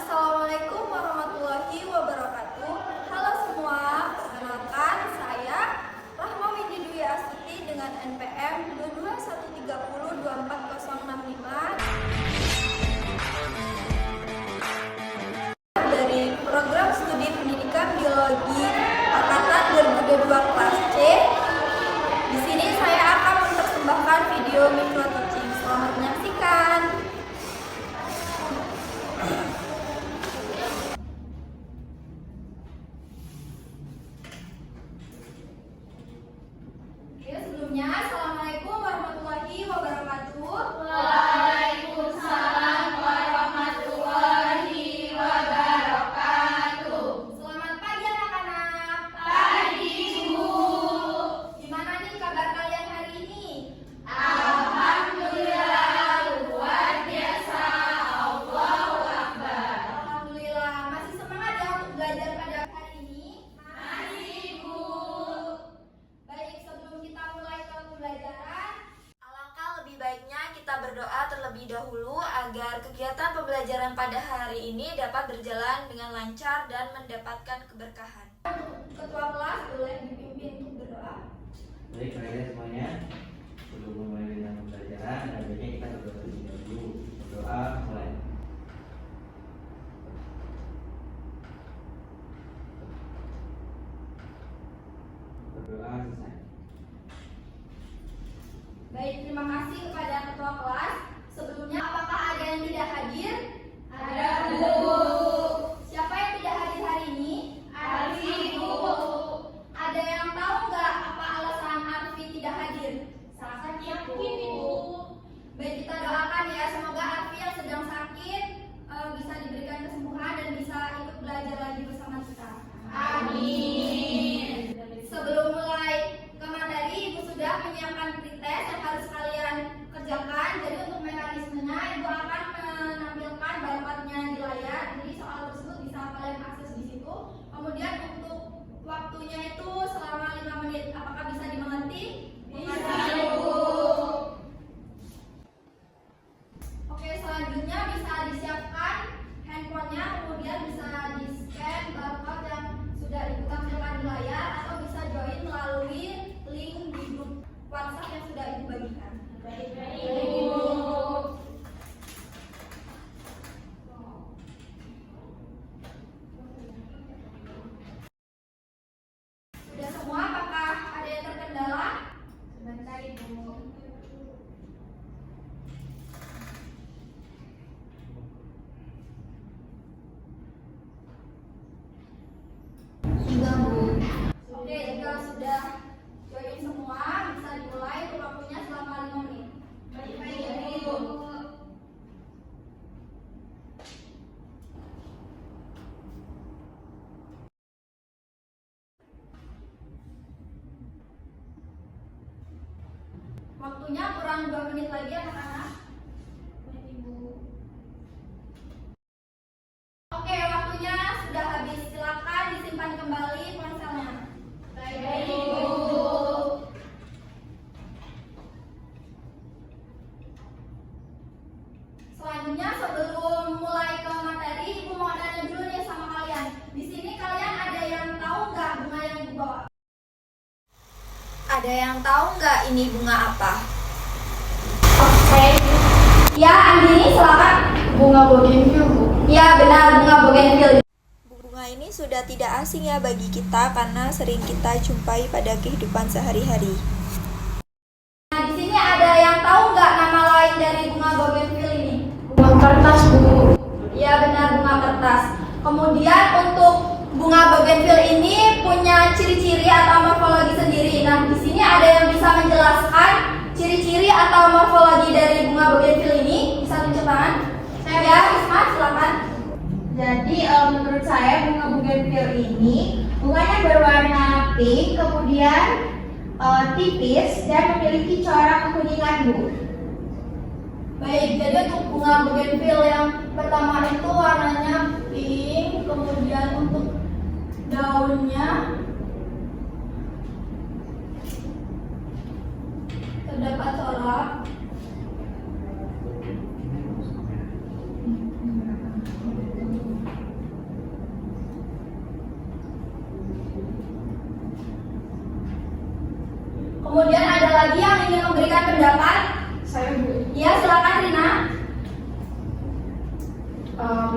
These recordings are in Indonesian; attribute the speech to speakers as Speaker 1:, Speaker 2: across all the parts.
Speaker 1: Assalamualaikum warahmatullahi wabarakatuh. Halo semua, perkenalkan saya Rahma Windy Dwi Astuti dengan NPM 221302405 dari Program Studi Pendidikan Biologi Angkatan 2022 kelas C. Di sini saya akan mempersembahkan video micro teaching. Selamat menyaksikan. Assalamualaikum warahmatullahi wabarakatuh.
Speaker 2: Waalaikumsalam warahmatullahi wabarakatuh.
Speaker 1: Selamat pagi anak-anak.
Speaker 2: Pagi, Bu.
Speaker 1: Gimana nih kabar kalian hari ini?
Speaker 2: Alhamdulillah, luar biasa. Allahu Akbar.
Speaker 1: Alhamdulillah, masih semangat ya untuk belajar pada hari ini?
Speaker 2: Masih, Bu.
Speaker 1: Baik, sebelum kita mulai ke pembelajaran,
Speaker 3: Alangkah lebih baiknya kita berdoa terlebih dahulu agar kegiatan pembelajaran pada hari ini dapat berjalan dengan lancar dan mendapatkan keberkahan.
Speaker 1: ketua kelas boleh dipimpin untuk berdoa.
Speaker 4: Baik, kalian semuanya, sebelum memulai dengan pembelajaran, ada baiknya kita berdoa terlebih dahulu. Berdoa mulai. Berdoa selesai.
Speaker 1: Baik, terima kasih kepada ketua kelas. Sebelumnya, apakah ada yang tidak hadir?
Speaker 2: Ada, Bu.
Speaker 1: Siapa yang tidak hadir hari ini?
Speaker 2: Arfi, Bu.
Speaker 1: Ada yang tahu nggak apa alasan Arfi tidak hadir?
Speaker 2: Sakit, Bu.
Speaker 1: Baik, kita doakan ya, semoga Arfi yang sedang sakit bisa diberikan kesembuhan dan bisa ikut belajar lagi bersama kita.
Speaker 2: Amin.
Speaker 1: Sebelum mulai ke materi, Ibu sudah menyiapkan pretest yang harus kalian kerjakan. Jadi untuk mekanismenya, Ibu akan menampilkan barcode-nya di layar. Jadi soal tersebut bisa kalian akses di situ. Kemudian untuk waktunya itu selama 5 menit. Apakah bisa dimengerti?
Speaker 2: Bisa, Bu.
Speaker 1: Oke, selanjutnya bisa disiapkan handphonenya, kemudian bisa di-scan barcode yang sudah Ibu tampilkan di layar, atau bisa join melalui link di grup WhatsApp yang sudah Ibu bagikan.
Speaker 2: Baik,
Speaker 1: Baik,
Speaker 2: Bu.
Speaker 1: Sudah semua? Apakah ada yang terkendala?
Speaker 2: Sebentar, Ibu.
Speaker 1: Sudah, Bu. Oke, jika sudah join semua, bisa dimulai. Untuk waktunya selama 5 menit.
Speaker 2: Baik, Bu.
Speaker 1: Waktunya kurang 2 menit lagi anak-anak. Oke, waktunya sudah habis. Silakan disimpan kembali ponselnya.
Speaker 2: Baik, Bu.
Speaker 1: Selanjutnya, sebelum mulai ke materi, Ibu mau tanya dulu nih sama kalian. Di sini kalian ada yang tahu nggak bunga yang Ibu bawa?
Speaker 3: Ada yang tahu nggak ini bunga apa?
Speaker 1: Oke. Ya, Andini, silakan.
Speaker 2: Bunga bougainville, Bu.
Speaker 1: Ya, benar, bunga bougainville.
Speaker 3: Bunga ini sudah tidak asing ya bagi kita karena sering kita jumpai pada kehidupan sehari-hari.
Speaker 1: Nah, di sini ada yang tahu nggak nama lain dari bunga bougainville ini?
Speaker 2: Bunga kertas, Bu.
Speaker 1: Ya, benar, bunga kertas. Kemudian untuk bunga bougainville ini punya ciri-ciri atau morfologi sendiri. Nah, di sini ada yang bisa menjelaskan ciri-ciri atau morfologi dari bunga bougainville ini? Bisa tunjuk tangan? Ya, Isma, silakan.
Speaker 2: Jadi menurut saya bunga bougainville ini bunganya berwarna pink, kemudian tipis dan memiliki corak kekuningan, Bu.
Speaker 1: Baik, jadi untuk bunga bougainville yang pertama itu warnanya pink, kemudian untuk daunnya terdapat corak.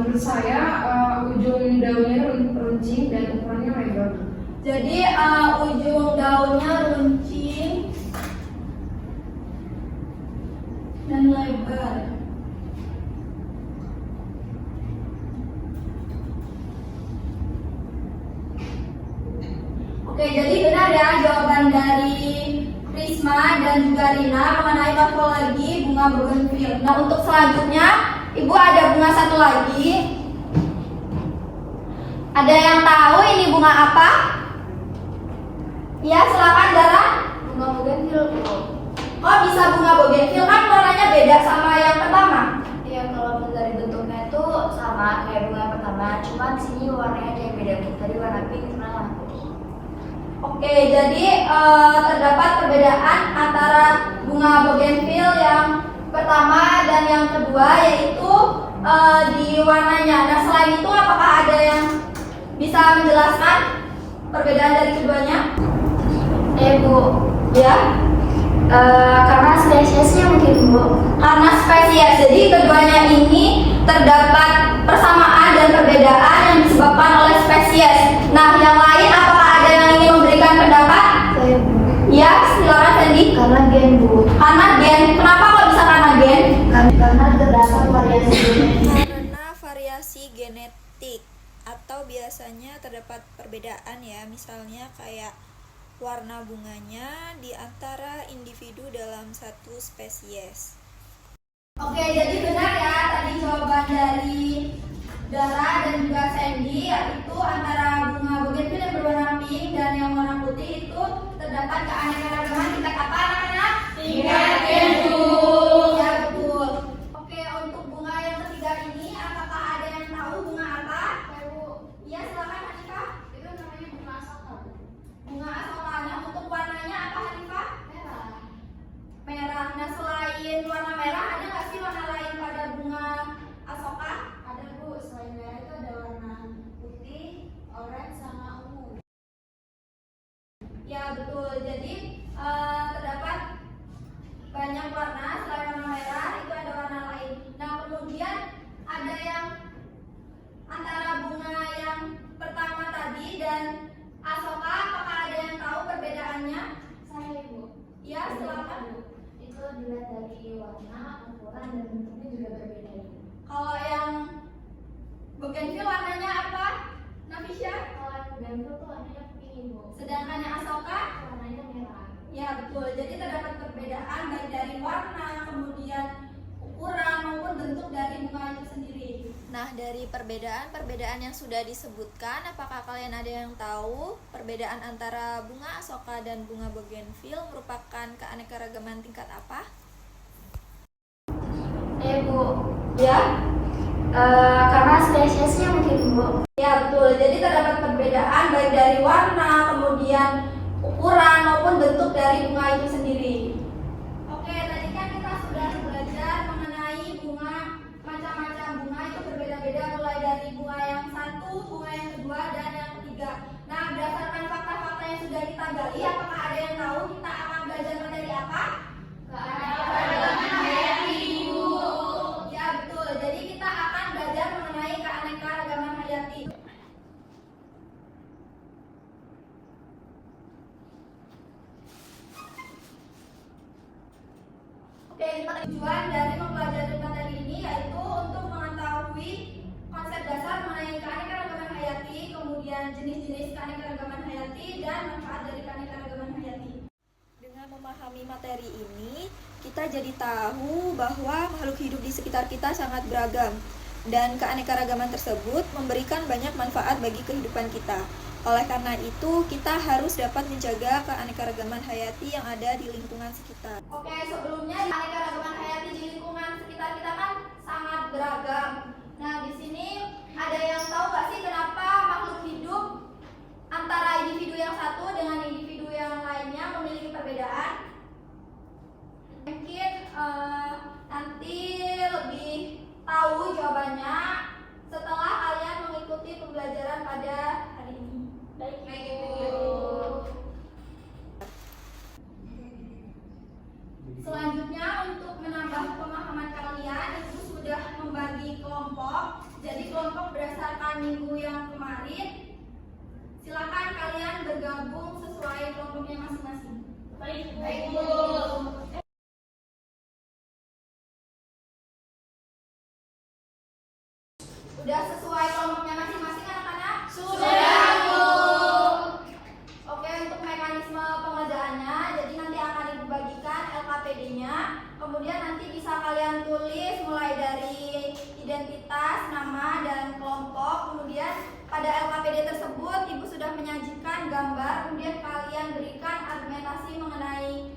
Speaker 5: menurut saya ujung daunnya runcing dan ukurannya lebar.
Speaker 1: Jadi ujung daunnya runcing dan lebar. Oke, jadi benar ya jawaban dari Prisma dan juga Rina mengenai morfologi bunga bougainville. Nah, untuk selanjutnya, Ibu ada bunga satu lagi. Ada yang tahu ini bunga apa? Ya, silakan Dara.
Speaker 3: Bunga bougainville.
Speaker 1: Oh, bisa bunga bougainville, kan warnanya beda sama yang pertama.
Speaker 3: Iya, kalau dari bentuknya itu sama kayak bunga yang pertama, cuman sini warnanya ada yang beda. Tadi warna pink, sekarang warna putih.
Speaker 1: Oke, jadi terdapat perbedaan antara bunga bougainville yang pertama dan yang kedua, yaitu di warnanya. Nah, selain itu apakah ada yang bisa menjelaskan perbedaan dari keduanya?
Speaker 3: Bu,
Speaker 1: Ya,
Speaker 3: karena spesiesnya mungkin Bu.
Speaker 1: karena spesies. Jadi keduanya ini terdapat persamaan dan perbedaan yang disebabkan oleh spesies. Nah, yang lain apakah ada yang ingin memberikan pendapat?
Speaker 3: Saya Bu.
Speaker 1: Ya, silakan Sandy.
Speaker 3: Karena gen Bu.
Speaker 1: Karena gen. Kenapa kok bisa karena gen?
Speaker 3: Karena terdapat variasi genetik.
Speaker 6: Karena variasi genetik atau biasanya terdapat perbedaan ya, misalnya kayak warna bunganya di antara individu dalam satu spesies.
Speaker 1: Oke, jadi benar ya tadi jawaban dari Dara dan juga Sandy, yaitu antara bunga bougainville yang berwarna pink dan yang warna putih itu terdapat keanekaragaman tingkat apa anak-anak? Tingkat genus. Ya, betul. Oke, untuk bunga yang ketiga ini, apakah ada yang tahu bunga apa? Iya, silakan Hanifah.
Speaker 3: Itu namanya bunga asoka.
Speaker 1: Bunga asokanya untuk warnanya apa Hanifah?
Speaker 3: Merah.
Speaker 1: Merah. Nah, selain warna merah ada nggak sih warna lain pada bunga asoka?
Speaker 3: Ada Bu, selain merah itu ada warna putih, oranye sama ungu.
Speaker 1: Ya, betul. Jadi terdapat banyak warna selain warna merah, itu ada warna lain. Nah, kemudian ada yang antara bunga yang pertama tadi dan asoka, apakah ada yang tahu perbedaannya?
Speaker 3: Saya Ibu.
Speaker 1: Ya, silakan.
Speaker 3: Itu dilihat dari warna, ukuran, dan bentuknya juga berbeda Ibu.
Speaker 1: Kalau yang bougainville warnanya apa? Nafisya?
Speaker 3: Kalau yang bougainville tuh warnanya pink Ibu.
Speaker 1: Sedangkan yang asoka?
Speaker 3: Warnanya merah.
Speaker 1: Ya, betul. Jadi terdapat perbedaan baik dari warna, kemudian ukuran maupun bentuk dari bunga itu sendiri.
Speaker 6: Nah, dari perbedaan yang sudah disebutkan, apakah kalian ada yang tahu perbedaan antara bunga asoka dan bunga bougainville merupakan keanekaragaman tingkat apa?
Speaker 3: Bu,
Speaker 1: Ya?
Speaker 3: karena spesiesnya mungkin Bu.
Speaker 1: Ya, betul. Jadi terdapat perbedaan baik dari warna, kemudian ukuran maupun bentuk dari bunga itu sendiri. Oke, tadi kan kita sudah belajar mengenai bunga, macam-macam bunga itu berbeda-beda, mulai dari bunga yang satu, bunga yang kedua, dan yang ketiga. Nah, berdasarkan fakta-fakta yang sudah kita gali, apakah ada yang tahu kita akan belajar materi apa? Keanekaragaman hayati, Bu. Ya, betul. Jadi kita akan belajar mengenai keanekaragaman hayati. Oke, tujuan dari mempelajari materi ini yaitu untuk mengetahui konsep dasar mengenai keanekaragaman hayati, kemudian jenis-jenis keanekaragaman hayati, dan manfaat dari keanekaragaman hayati.
Speaker 6: Dengan memahami materi ini, kita jadi tahu bahwa makhluk hidup di sekitar kita sangat beragam dan keanekaragaman tersebut memberikan banyak manfaat bagi kehidupan kita. Oleh karena itu, kita harus dapat menjaga keanekaragaman hayati yang ada di lingkungan sekitar.
Speaker 1: Oke, sebelumnya keanekaragaman hayati di lingkungan sekitar kita kan sangat beragam. Nah, di sini ada yang tahu nggak sih kenapa makhluk hidup antara individu yang satu dengan individu yang lainnya memiliki perbedaan? Mungkin nanti lebih tahu jawabannya setelah kalian mengikuti pembelajaran pada hari ini. Baik, selanjutnya untuk menambah pemahaman kalian, Ibu sudah membagi kelompok jadi kelompok berdasarkan minggu yang kemarin. Silakan kalian bergabung sesuai kelompoknya masing-masing. Baik, Bu. Udah sesuai kelompoknya masing-masing anak-anak? Sudah, Bu. Oke, untuk mekanisme pengerjaannya, jadi nanti akan Ibu bagikan LKPD-nya. Kemudian nanti bisa kalian tulis mulai dari identitas, nama, dan kelompok. Kemudian pada LKPD tersebut Ibu sudah menyajikan gambar. Kemudian kalian berikan argumentasi mengenai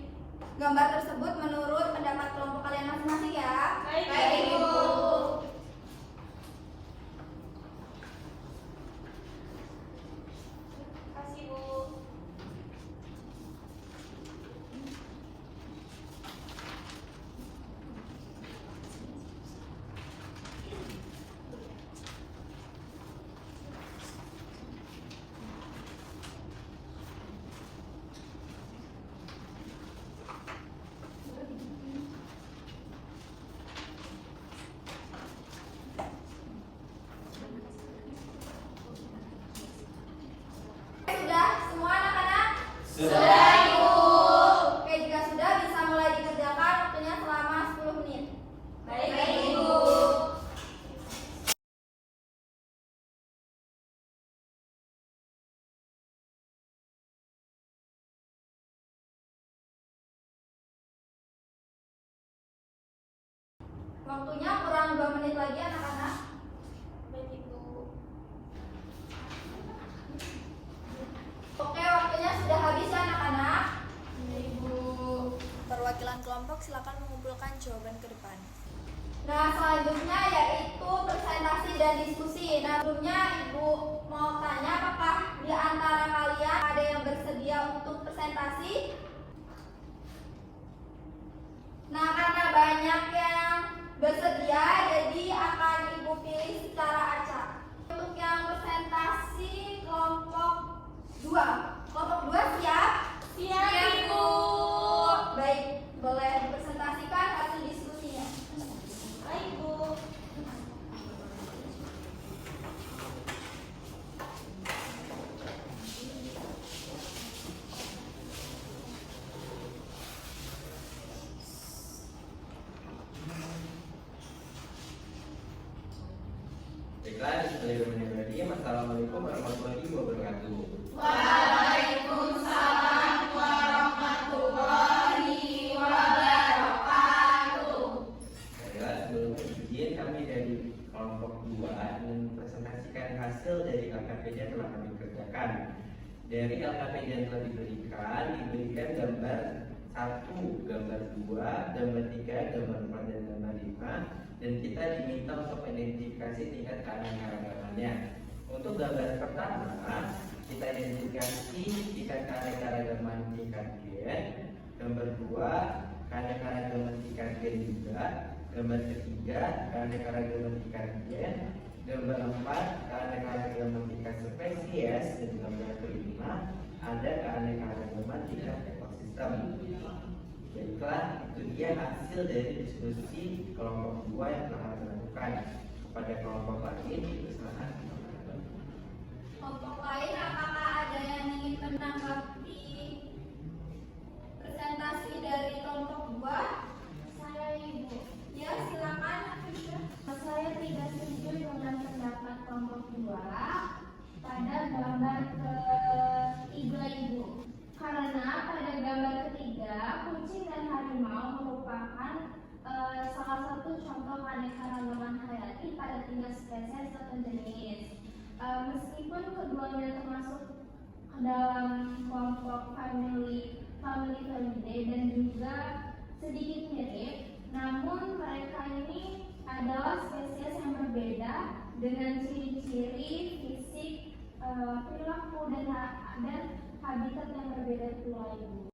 Speaker 1: gambar tersebut menurut pendapat kelompok kalian masing-masing ya. Baik, Ibu.
Speaker 3: Kasih, Bu.
Speaker 1: Sudah semua anak-anak?
Speaker 4: Sudah.
Speaker 1: Ibu. Oke, jika sudah bisa mulai dikerjakan, waktunya selama 10 menit. Baik, Ibu. Waktunya kurang 2 menit lagi anak-anak.
Speaker 3: Baik, Ibu.
Speaker 1: Oke, waktunya sudah habis ya anak-anak. Ibu.
Speaker 6: Perwakilan kelompok silakan mengumpulkan jawaban ke depan.
Speaker 1: Nah, selanjutnya yaitu presentasi dan diskusi. Nah, sebelumnya Ibu mau tanya apakah di antara kalian ada yang bersedia untuk presentasi? Nah, karena banyak yang bersedia, jadi akan Ibu pilih secara acak. Untuk yang presentasi kelompok 2. Kelompok 2 siap? Siap, Ibu. Baik, boleh dipresentasikan hasil diskusinya. Baik, Bu.
Speaker 4: Baiklah, bismillahirrahmanirrahim. Assalamualaikum warahmatullahi wabarakatuh.
Speaker 1: Waalaikumsalam warahmatullahi wabarakatuh.
Speaker 4: Baiklah, sebelum ujian kami dari kelompok 2 ingin presentasikan hasil dari LKPD yang telah kami kerjakan. Dari LKPD yang telah diberikan gambar 1, gambar 2, gambar 3, gambar 4, dan gambar 5. Dan kita diminta untuk identifikasi tingkat keanekaragamannya. Untuk gambar pertama, kita identifikasi tingkat keanekaragaman tingkat gen. Gambar 2, keanekaragaman tingkat gen juga. Gambar ketiga, keanekaragaman tingkat gen. Gambar 4, keanekaragaman tingkat spesies. Dan gambar kelima, ada keanekaragaman tingkat ekosistem. Baiklah, itu dia hasil dari diskusi kelompok 2 yang telah kami lakukan. Pada kelompok lain, silakan.
Speaker 1: Kelompok lain, apakah ada yang ingin menanggapi presentasi dari kelompok 2? Saya, Ibu. Ya, silakan.
Speaker 2: Saya tidak setuju dengan pendapat kelompok 2 pada gambar ketiga, Ibu. Karena pada gambar ketiga, kucing dan harimau merupakan salah satu contoh keanekaragaman hayati pada tingkat spesies atau jenis. Meskipun keduanya termasuk dalam kelompok family dan juga sedikit mirip, namun mereka ini adalah spesies yang berbeda dengan ciri-ciri fisik, perilaku dan habitat yang berbeda pula, Ibu.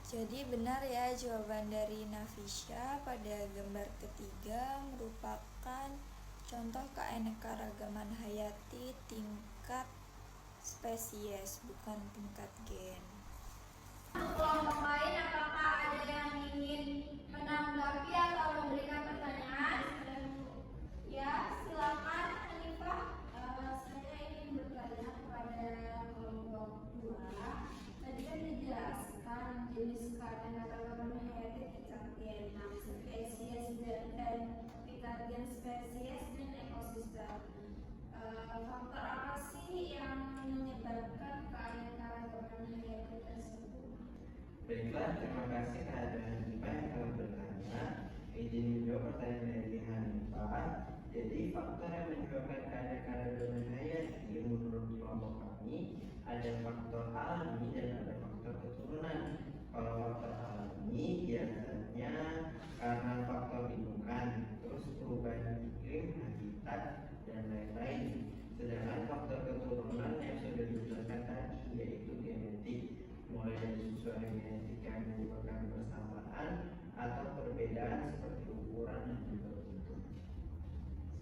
Speaker 6: Jadi benar ya jawaban dari Nafisya pada gambar ketiga merupakan contoh keanekaragaman hayati tingkat spesies, bukan tingkat gen.
Speaker 1: Untuk kelompok lain, apakah ada yang ingin menanggapi atau memberikan pertanyaan? Ya, silakan. spesies dan ekosistem. Faktor apa sih yang menyebabkan keanekaragaman hayati tersebut?
Speaker 4: Baiklah, terima kasih kehadiran Hanifah yang telah bertanya. Izin menjawab pertanyaan dari Hanifah. Jadi faktor yang menyebabkan keanekaragaman hayati menurut kelompok kami ada faktor alami dan ada faktor keturunan. Kalau faktor alami biasanya karena faktor lingkungan, terus perubahan iklim, habitat, dan lain-lain. Sedangkan faktor keturunan yang sudah dijelaskan tadi yaitu genetik, mulai dari sesuai genetik yang menyebabkan persamaan atau perbedaan seperti ukuran dan juga bentuk.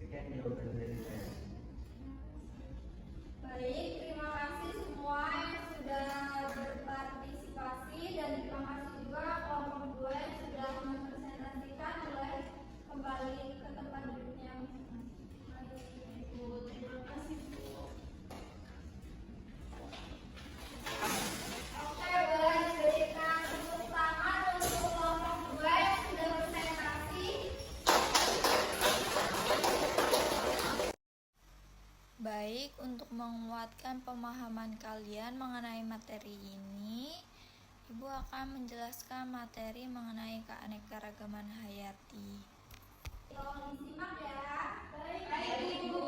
Speaker 4: Sekian jawaban dari saya.
Speaker 1: Baik, terima kasih semua yang sudah berpartisipasi dan terima kasih juga kelompok 2 yang sudah mempresentasikan. Boleh kembali ke tempat duduknya. Terima kasih. Oke, boleh diberikan tepuk tangan untuk kelompok 2 yang sudah presentasi.
Speaker 3: Baik, untuk menguatkan pemahaman kalian mengenai materi ini, Ibu akan menjelaskan materi mengenai keanekaragaman hayati.
Speaker 1: Tolong disimak ya. Baik, Ibu.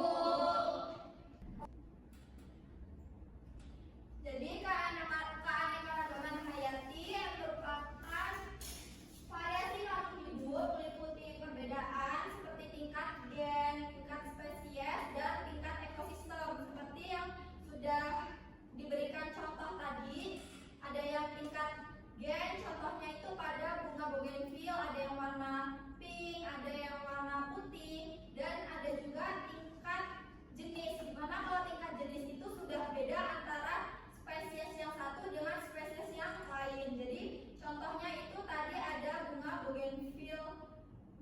Speaker 1: Jadi keanekaragaman hayati merupakan variasi makhluk hidup meliputi perbedaan seperti tingkat gen, tingkat spesies, dan tingkat ekosistem. Seperti yang sudah diberikan contoh tadi, ada yang tingkat gen, contohnya itu pada bunga bougainville, ada yang warna pink, ada yang warna putih, dan ada juga tingkat jenis. Dimana kalau tingkat jenis itu sudah beda antara spesies yang satu dengan spesies yang lain. Jadi contohnya itu tadi ada bunga bougainville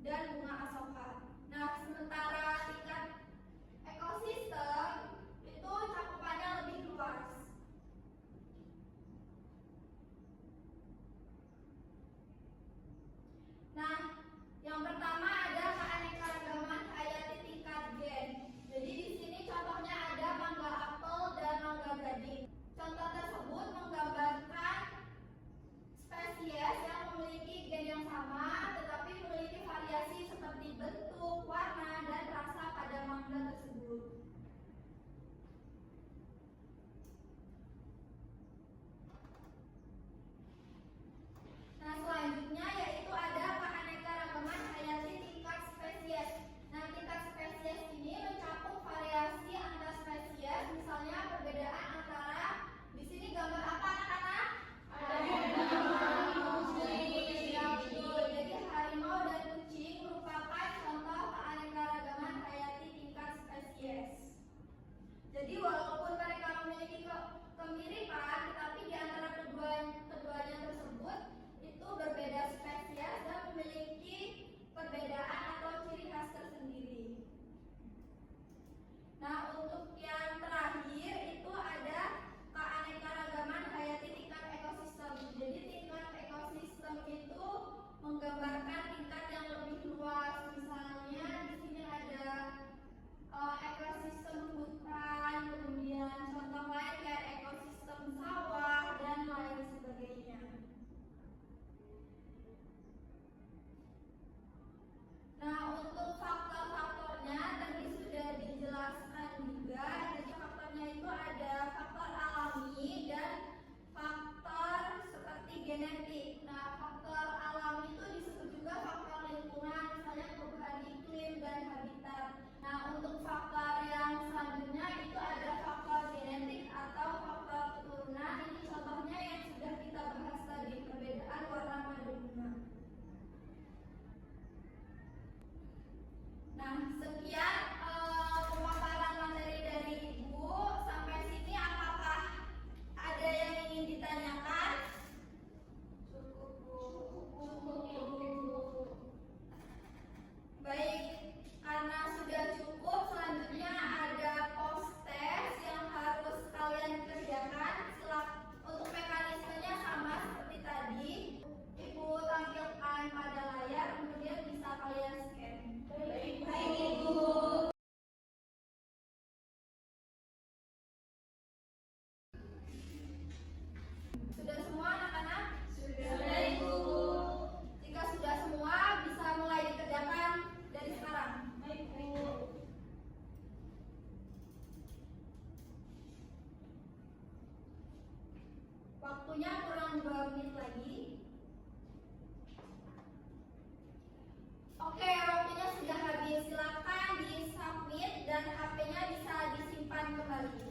Speaker 1: dan bunga asoka. Nah, sementara tingkat ekosistem itu cakupannya lebih luas. Nah, yang pertama ada keanekaragaman hayati tingkat gen. Jadi di sini contohnya ada mangga apel dan mangga gading. Contoh tersebut menggambarkan spesies yang memiliki gen yang sama tetapi memiliki variasi seperti bentuk, warna, dan rasa pada mangga tersebut. Nah, selanjutnya yaitu ada keanekaragaman hayati tingkat spesies. Nah, tingkat spesies ini mencakup variasi antar spesies, misalnya perbedaan antara di sini gambar apa anak-anak? Harimau, kucing. Ya, betul. Jadi harimau dan kucing merupakan contoh keanekaragaman hayati tingkat spesies. Jadi walaupun mereka memiliki kemiripan, tetapi di antara keduanya tersebut itu berbeda spesies dan memiliki perbedaan atau ciri khas tersendiri. Nah, untuk yang terakhir itu ada keanekaragaman hayati tingkat ekosistem. Jadi tingkat ekosistem itu menggambarkan tingkat yang lebih luas. Misalnya di sini ada ekosistem hutan, kemudian contoh lain kayak ekosistem sawah dan lain sebagainya. Nah, untuk faktor-faktornya tadi sudah dijelaskan juga. Jadi faktornya itu ada faktor alami dan faktor seperti genetik. Nah, faktor alami itu disebut juga faktor lingkungan, misalnya perubahan iklim dan habitat. Nah, untuk faktor yang selanjutnya itu ada faktor genetik atau faktor keturunan. Ini contohnya yang sudah kita bahas tadi, perbedaan warna pada bunga. Nah, sekian pemaparan materi dari Ibu. Sampai sini apakah ada yang ingin ditanyakan? Cukup, Bu. Cukup, Ibu. Baik, karena sudah cukup, selanjutnya ada post-test yang harus kalian kerjakan. Untuk mekanismenya sama seperti tadi. Ibu tampilkan pada layar, kemudian bisa kalian scan. Baik, Ibu. Waktunya kurang 2 menit lagi. Oke, waktunya sudah habis. Silakan di submit dan HP-nya bisa disimpan kembali.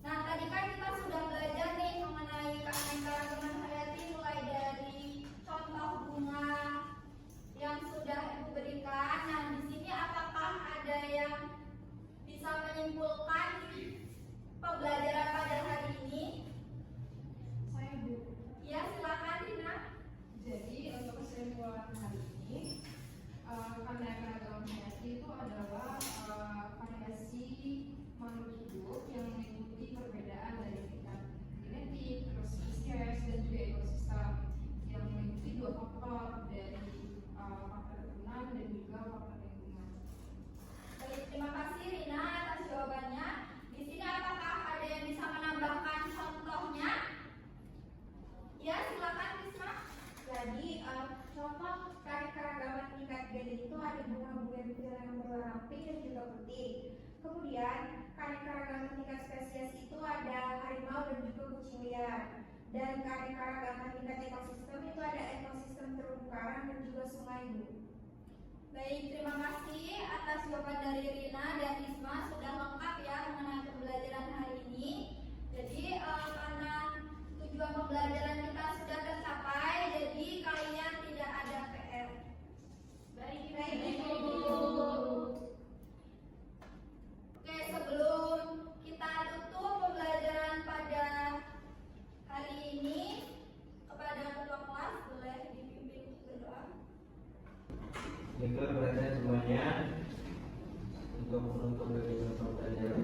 Speaker 1: Nah, tadi kan kita sudah belajar nih mengenai keanekaragaman hayati, mulai dari contoh bunga yang sudah Ibu berikan. Nah, di sini apakah ada yang bisa menyimpulkan pembelajaran pada hari ini?
Speaker 5: Saya Bu.
Speaker 1: Ya, silakan Rina.
Speaker 5: Jadi untuk kesimpulan hari ini, keanekaragaman hayati itu adalah variasi makhluk hidup yang mengikuti perbedaan dari tingkat genetik, terus spesies, dan juga ekosistem yang mengikuti 2 faktor dari faktor keturunan dan juga faktor lingkungan.
Speaker 1: Baik, terima kasih Rina atas jawabannya. Di sini apakah ada yang bisa menambahkan contohnya? Ya, silakan Risma.
Speaker 2: Jadi contoh keanekaragaman tingkat genetik itu ada bunga-bunga yang berwarna pink dan juga putih. Kemudian keanekaragaman tingkat spesies itu ada harimau dan juga kucing liar. Dan keanekaragaman tingkat ekosistem itu ada ekosistem terumbu karang dan juga sungai, Bu.
Speaker 1: Baik, terima kasih atas jawaban dari Rina dan Risma, sudah lengkap ya mengenai pembelajaran hari ini. Jadi karena tujuan pembelajaran kita sudah tercapai, jadi kalian tidak ada PR. Baik, Ibu. Oke, sebelum kita tutup pembelajaran pada hari ini, kepada ketua kelas boleh dipimpin berdoa.
Speaker 4: Baiklah kepada semuanya, untuk menutup kegiatan pembelajaran